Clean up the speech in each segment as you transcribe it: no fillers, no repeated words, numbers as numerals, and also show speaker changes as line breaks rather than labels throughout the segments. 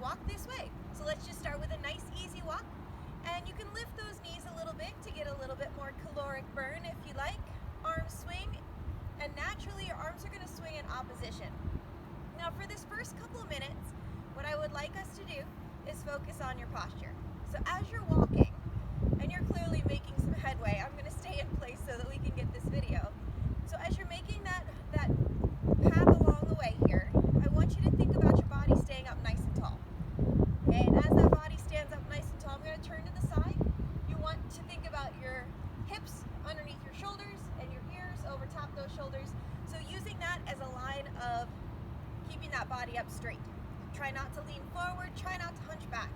walk this way. So let's just start with a nice easy walk, and you can lift those knees a little bit to get a little bit more caloric burn if you like. Arms swing, and naturally your arms are going to swing in opposition. Now for this first couple of minutes, what I would like us to do is focus on your posture. So as you're walking, and you're clearly making some headway, I'm going to stay in place so that we can get this video. So as you're making that path along the way here, I want you to think about your body staying up nice and tall. Okay, and as that body stands up nice and tall, I'm going to turn to the side. You want to think about your hips underneath your shoulders and your ears over top those shoulders. So using that as a line of keeping that body up straight. Try not to lean forward, try not to hunch back.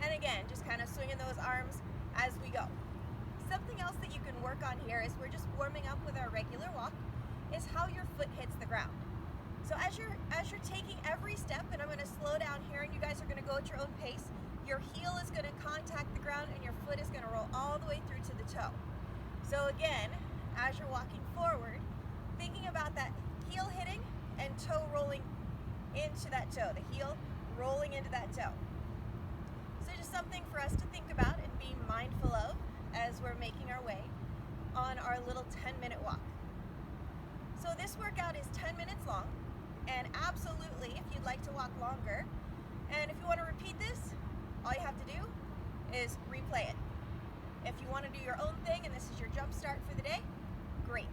And again, just kind of swinging those arms as we go. Something else that you can work on here is we're just warming up with our regular walk, is how your foot hits the ground. So as you're taking every step, and I'm going to slow down here, and you guys are going to go at your own pace, your heel is going to contact the ground and your foot is going to roll all the way through to the toe. So again, as you're walking forward, thinking about that heel hitting and toe rolling into that toe, the heel rolling into that toe. So just something for us to think about and be mindful of as we're making our way on our little 10-minute walk. So this workout is 10 minutes long, and absolutely, if you'd like to walk longer, and if you want to repeat this, all you have to do is replay it. If you want to do your own thing and this is your jump start for the day, great.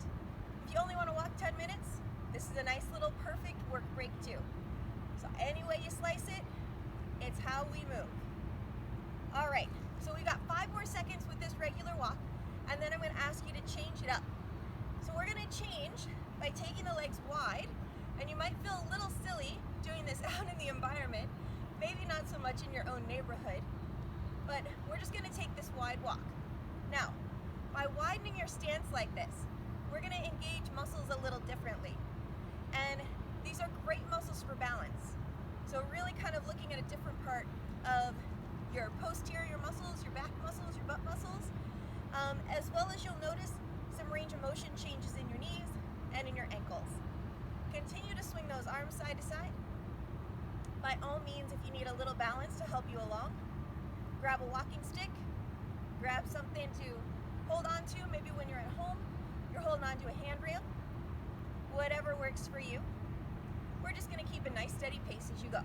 If you only want to walk 10 minutes, this is a nice little perfect work break too. So any way you slice it, it's how we move. All right, so we got 5 more seconds with this regular walk, and then I'm going to ask you to change it up. So we're going to change by taking the legs wide, and you might feel a little silly doing this out in the environment, maybe not so much in your own neighborhood, but we're just going to take this wide walk. Now, by widening your stance like this, we're going to engage muscles a little differently, and these are great muscles for balance. So really kind of looking at a different part of your posterior muscles, your back muscles, your butt muscles, as well as you'll notice some range of motion changes in your knees and in your ankles. Continue to swing those arms side to side. By all means, if you need a little balance to help you along, grab a walking stick, grab something to hold on to. Maybe when you're at home, you're holding on to a handrail. Whatever works for you. We're just going to keep a nice steady pace as you go.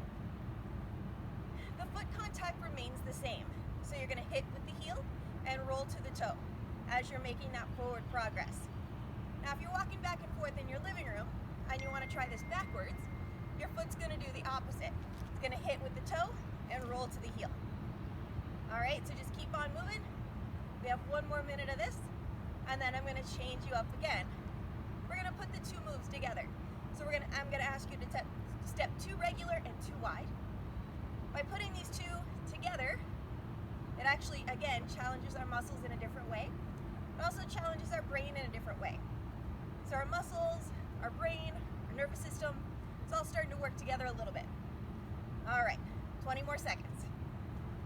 The foot contact remains the same. So you're going to hit with the heel and roll to the toe as you're making that forward progress. Now if you're walking back and forth in your living room and you want to try this backwards, your foot's going to do the opposite. It's going to hit with the toe and roll to the heel. Alright, so just keep on moving. We have 1 more minute of this, and then I'm going to change you up again. We're going to put the 2 moves together. So I'm going to ask you to step 2 regular and 2 wide. By putting these 2 together, it actually, again, challenges our muscles in a different way. It also challenges our brain in a different way. So our muscles, our brain, our nervous system, it's all starting to work together a little bit. All right, 20 more seconds.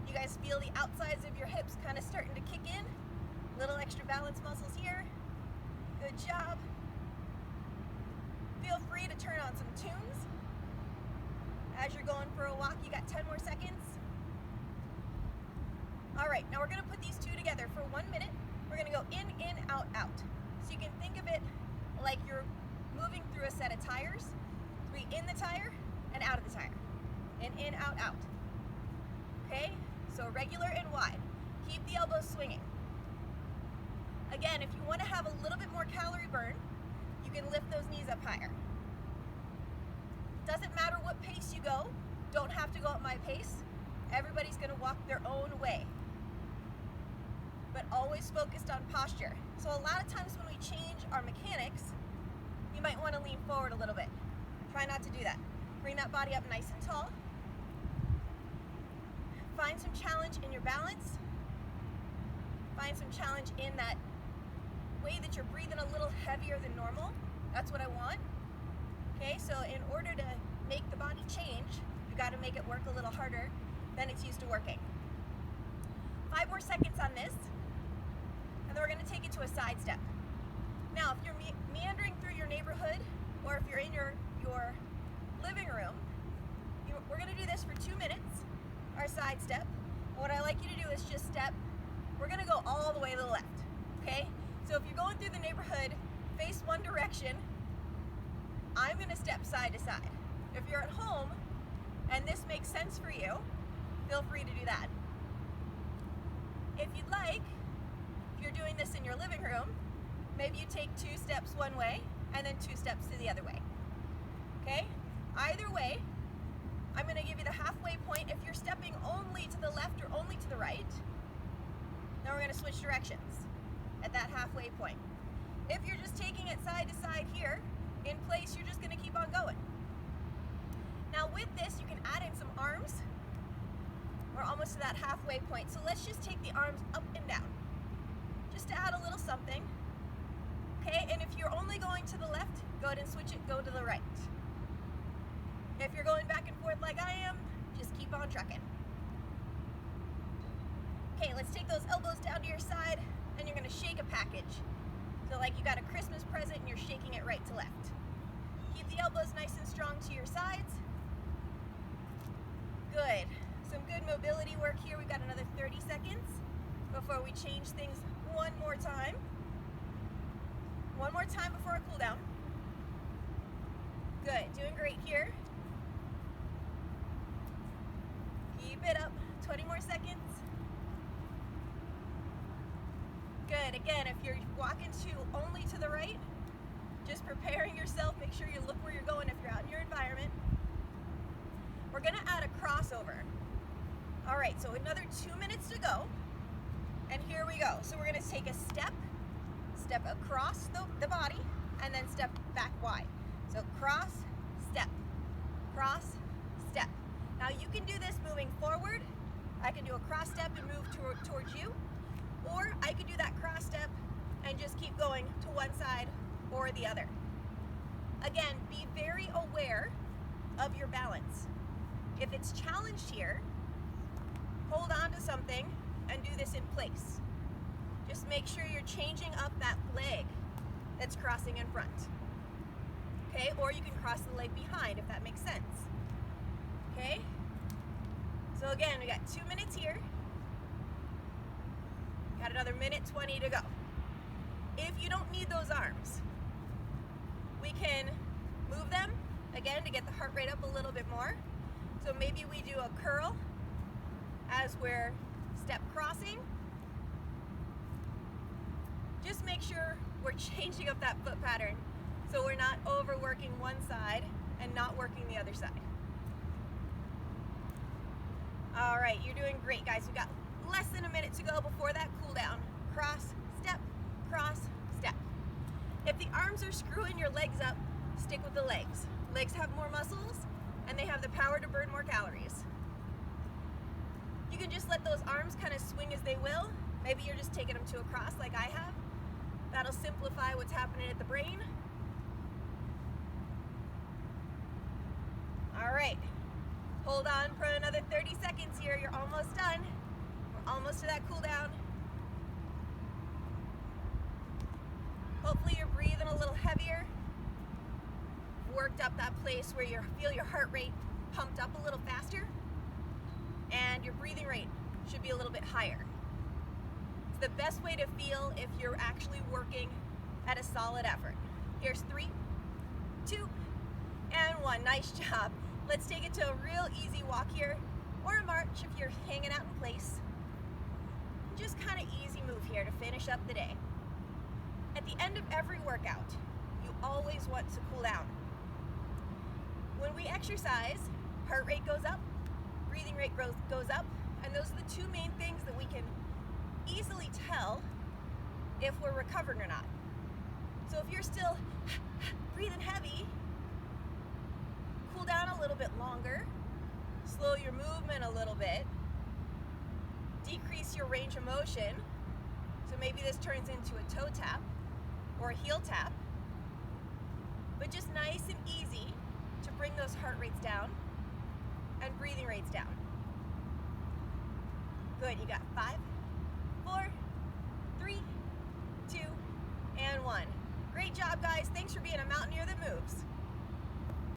You guys feel the outsides of your hips kind of starting to kick in. Little extra balance muscles here. Good job. Feel free to turn on some tunes. As you're going for a walk, you got 10 more seconds. All right, now we're going to put these 2 together for 1 minute. We're going to go in, out, out. So you can think of it like you're moving through a set of tires. We in the tire and out of the tire. In, out, out. Okay? So regular and wide. Keep the elbows swinging. Again, if you want to have a little bit more calorie burn, you can lift those knees up higher. Doesn't matter what pace you go. Don't have to go at my pace. Everybody's going to walk their own way. But always focused on posture. So a lot of times when we change our mechanics, you might want to lean forward a little bit. Try not to do that. Bring that body up nice and tall. Find some challenge in your balance. Find some challenge in that way that you're breathing a little heavier than normal. That's what I want. Okay, so in order to make the body change, you got to make it work a little harder than it's used to working. 5 more seconds on this, and then we're going to take it to a side step. Now, if you're meandering through your neighborhood, or if you're in your living room, we're going to do this for 2 side step. And what I like you to do is just step. We're gonna go all the way to the left, okay? So if you're going through the neighborhood, face one direction, I'm gonna step side to side. If you're at home and this makes sense for you, feel free to do that. If you'd like, if you're doing this in your living room, maybe you take 2 steps one way and then 2 steps to the other way, okay? Either way, I'm gonna give you the halfway point if you're stepping only to the left or only to the right. Then we're gonna switch directions at that halfway point. If you're just taking it side to side here, in place, you're just gonna keep on going. Now with this, you can add in some arms. We're almost to that halfway point. So let's just take the arms up and down, just to add a little something. Okay, and if you're only going to the left, go ahead and switch it, go to the right. If you're going back and forth like I am, just keep on trucking. Okay, let's take those elbows down to your side, and you're gonna shake a package. So like you got a Christmas present and you're shaking it right to left. Keep the elbows nice and strong to your sides. Good. Some good mobility work here. We've got another 30 seconds before we change things one more time. One more time before our cool down. Good, doing great here. Keep it up, 20 more seconds. Good, again, if you're walking only to the right, just preparing yourself, make sure you look where you're going if you're out in your environment. We're gonna add a crossover. All right, so another 2 minutes to go, and here we go. So we're gonna take a step across the body, and then step back wide. So cross, step, cross, step. Now you can do this moving forward. I can do a cross step and move towards you, or I could do that cross step and just keep going to one side or the other. Again, be very aware of your balance. If it's challenged here, hold on to something and do this in place. Just make sure you're changing up that leg that's crossing in front. Okay, or you can cross the leg behind if that makes sense. Okay, so again, we got 2 minutes here. Got another minute 20 to go. If you don't need those arms, we can move them again to get the heart rate up a little bit more. So maybe we do a curl as we're step crossing. Just make sure we're changing up that foot pattern so we're not overworking one side and not working the other side. All right, you're doing great, guys. We've got less than a minute to go before that cool down. Cross, step, cross, step. If the arms are screwing your legs up, stick with the legs. Legs have more muscles and they have the power to burn more calories. You can just let those arms kind of swing as they will. Maybe you're just taking them to a cross like I have. That'll simplify what's happening at the brain. All right, hold on for another 30 seconds here. You're almost done. We're almost to that cool down. Hopefully you're breathing a little heavier. Worked up that place where you feel your heart rate pumped up a little faster, and your breathing rate should be a little bit higher. It's the best way to feel if you're actually working at a solid effort. Here's 3, 2, and 1. Nice job. Let's take it to a real easy walk here, or a march if you're hanging out in place. Just kind of easy move here to finish up the day. At the end of every workout, you always want to cool down. When we exercise, heart rate goes up, breathing rate goes up, and those are the 2 main things that we can easily tell if we're recovering or not. So if you're still breathing heavy, cool down a little bit longer, slow your movement a little bit, decrease your range of motion. So maybe this turns into a toe tap or a heel tap, but just nice and easy to bring those heart rates down and breathing rates down. Good, you got 5,